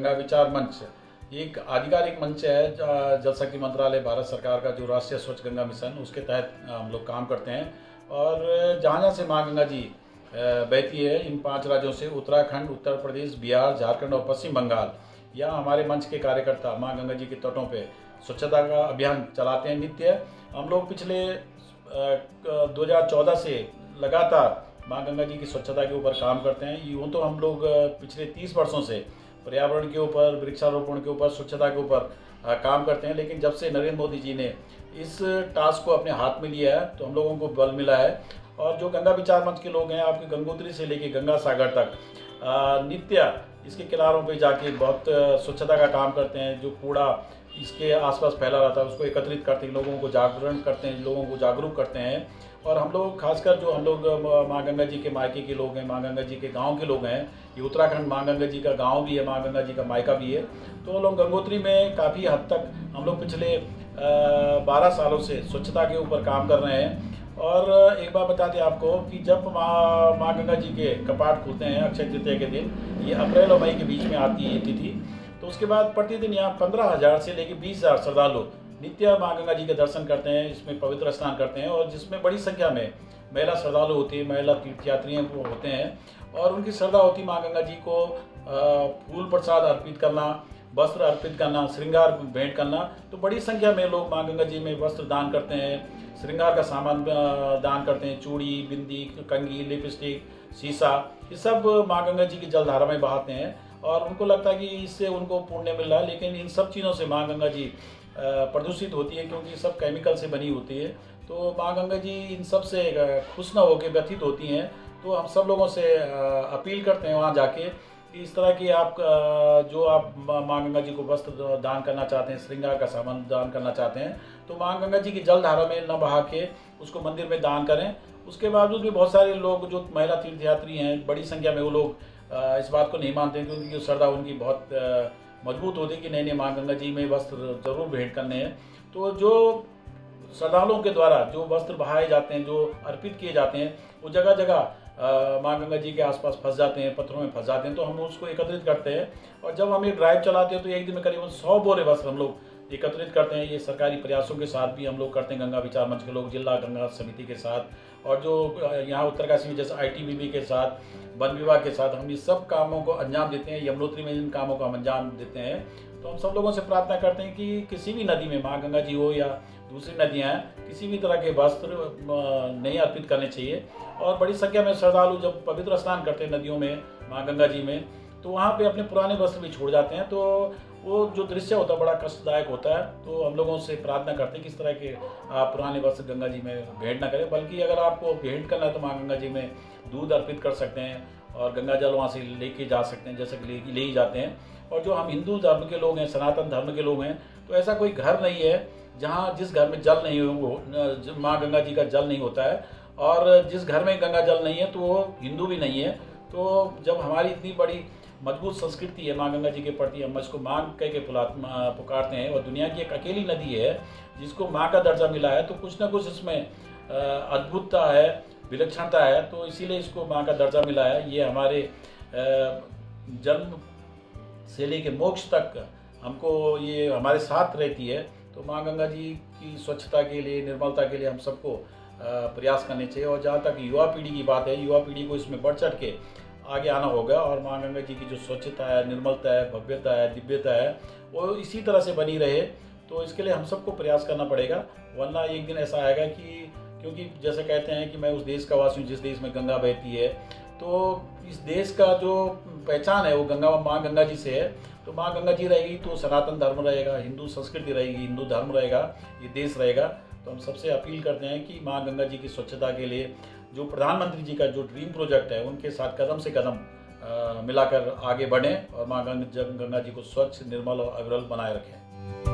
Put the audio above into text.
गंगा विचार मंच एक आधिकारिक मंच है जल शक्ति मंत्रालय भारत सरकार का जो राष्ट्रीय स्वच्छ गंगा मिशन उसके तहत हम लोग काम करते हैं। और जहाँ जहाँ से माँ गंगा जी बहती है इन 5 राज्यों से उत्तराखंड, उत्तर प्रदेश, बिहार, झारखंड और पश्चिम बंगाल, यहाँ हमारे मंच के कार्यकर्ता माँ गंगा जी के तटों पे स्वच्छता का अभियान चलाते हैं नित्य। हम लोग पिछले 2014 से लगातार माँ गंगा जी की स्वच्छता के ऊपर काम करते हैं। यूँ तो हम लोग पिछले 30 वर्षों से पर्यावरण के ऊपर, वृक्षारोपण के ऊपर, स्वच्छता के ऊपर काम करते हैं, लेकिन जब से नरेंद्र मोदी जी ने इस टास्क को अपने हाथ में लिया है तो हम लोगों को बल मिला है। और जो गंगा विचार मंच के लोग हैं, आपकी गंगोत्री से लेके गंगा सागर तक नित्य इसके किनारों पे जाके बहुत स्वच्छता का काम करते हैं। जो कूड़ा इसके आसपास फैला रहता है उसको एकत्रित करते हैं, लोगों को जागरण करते हैं, लोगों को जागरूक करते हैं। और हम लोग खासकर जो हम लोग माँ गंगा जी के मायके के लोग हैं, माँ गंगा जी के गांव के लोग हैं, ये उत्तराखंड माँ गंगा जी का गांव भी है, माँ गंगा जी का मायका भी है। तो हम लोग गंगोत्री में काफ़ी हद तक हम लोग पिछले 12 सालों से स्वच्छता के ऊपर काम कर रहे हैं। और एक बात बता दें आपको कि जब माँ गंगा जी के कपाट खुलते हैं अक्षय तृतीया के दिन, ये अप्रैल और मई के बीच में आती है ये तिथि, तो उसके बाद प्रतिदिन यहाँ 15,000 से लेकर 20,000 श्रद्धालु नित्य माँ गंगा जी के दर्शन करते हैं, इसमें पवित्र स्नान करते हैं। और जिसमें बड़ी संख्या में महिला श्रद्धालु होती है, महिला तीर्थयात्री होते हैं और उनकी श्रद्धा होती है माँ गंगा जी को फूल प्रसाद अर्पित करना, वस्त्र अर्पित करना, श्रृंगार भेंट करना। तो बड़ी संख्या में लोग माँ गंगा जी में वस्त्र दान करते हैं, श्रृंगार का सामान दान करते हैं, चूड़ी, बिंदी, कंघी, लिपस्टिक, शीशा, ये सब माँ गंगा जी की जलधारा में बहाते हैं। और उनको लगता है कि इससे उनको पुण्य मिल रहा है, लेकिन इन सब चीज़ों से माँ गंगा जी प्रदूषित होती है, क्योंकि सब केमिकल से बनी होती है। तो माँ गंगा जी इन सब से खुश न होकर व्यथित होती हैं। तो हम सब लोगों से अपील करते हैं वहाँ जाके कि इस तरह की आप जो आप माँ गंगा जी को वस्त्र दान करना चाहते हैं, श्रृंगार का सामान दान करना चाहते हैं, तो माँ गंगा जी की जलधारा में न बहा के उसको मंदिर में दान करें। उसके बावजूद भी बहुत सारे लोग जो महिला तीर्थयात्री हैं, बड़ी संख्या में वो लोग इस बात को नहीं मानते, क्योंकि श्रद्धा उनकी बहुत मजबूत होती है कि नहीं माँ गंगा जी में वस्त्र जरूर भेंट करने हैं। तो जो श्रद्धालुओं के द्वारा जो वस्त्र बहाए जाते हैं, जो अर्पित किए जाते हैं, वो जगह जगह माँ गंगा जी के आसपास फंस जाते हैं, पत्थरों में फंस जाते हैं। तो हम उसको एकत्रित करते हैं और जब हम ये ड्राइव चलाते हैं तो एक दिन में करीबन 100 बोरे वस्त्र हम लोग एकत्रित करते हैं। ये सरकारी प्रयासों के साथ भी हम लोग करते हैं, गंगा विचार मंच के लोग, जिला गंगा समिति के साथ, और जो यहाँ उत्तरकाशी में जैसे ITBP के साथ, वन विभाग के साथ हम इस सब कामों को अंजाम देते हैं। यमुनोत्री में इन कामों को हम अंजाम देते हैं। तो हम सब लोगों से प्रार्थना करते हैं कि किसी भी नदी में, माँ गंगा जी हो या दूसरी नदियाँ हैं, किसी भी तरह के वस्त्र नहीं अर्पित करने चाहिए। और बड़ी संख्या में श्रद्धालु जब पवित्र स्नान करते हैं नदियों में, माँ गंगा जी में, तो वहाँ पे अपने पुराने वस्त्र भी छोड़ जाते हैं। तो वो जो दृश्य होता है बड़ा कष्टदायक होता है। तो हम लोगों से प्रार्थना करते हैं कि इस तरह के आप पुराने वस्त्र गंगा जी में भेंट ना करें, बल्कि अगर आपको भेंट करना है तो माँ गंगा जी में दूध अर्पित कर सकते हैं और गंगा जल वहाँ से लेके जा सकते हैं, जैसे कि ले ही जाते हैं। और जो हम हिंदू धर्म के लोग हैं, सनातन धर्म के लोग हैं, तो ऐसा कोई घर नहीं है जहाँ जिस घर में जल नहीं हो, माँ गंगा जी का जल नहीं होता है। और जिस घर में गंगा जल नहीं है तो वो हिंदू भी नहीं है। तो जब हमारी इतनी बड़ी मजबूत संस्कृति है माँ गंगा जी के प्रति, हम इसको माँ कह के पुकारते हैं और दुनिया की एक अकेली नदी है जिसको माँ का दर्जा मिला है, तो कुछ ना कुछ इसमें अद्भुतता है, विलक्षणता है। तो इसीलिए इसको माँ का दर्जा मिला है। ये हमारे जन्म से लेके मोक्ष तक हमको ये हमारे साथ रहती है। तो माँ गंगा जी की स्वच्छता के लिए, निर्मलता के लिए हम सबको प्रयास करने चाहिए। और जहाँ तक युवा पीढ़ी की बात है, युवा पीढ़ी को इसमें बढ़ चढ़ के आगे आना होगा और माँ गंगा जी की जो स्वच्छता है, निर्मलता है, भव्यता है, दिव्यता है, वो इसी तरह से बनी रहे। तो इसके लिए हम सबको प्रयास करना पड़ेगा, वरना एक दिन ऐसा आएगा कि, क्योंकि जैसे कहते हैं कि मैं उस देश का वासी हूँ जिस देश में गंगा बहती है, तो इस देश का जो पहचान है वो माँ गंगा जी से है। तो माँ गंगा जी रहेगी तो सनातन धर्म रहेगा, हिंदू संस्कृति रहेगी, हिंदू धर्म रहेगा, ये देश रहेगा। तो हम सबसे अपील करते हैं कि माँ गंगा जी की स्वच्छता के लिए जो प्रधानमंत्री जी का जो ड्रीम प्रोजेक्ट है, उनके साथ कदम से कदम मिलाकर आगे बढ़ें और माँ गंगा जी को स्वच्छ, निर्मल और अविरल बनाए रखें।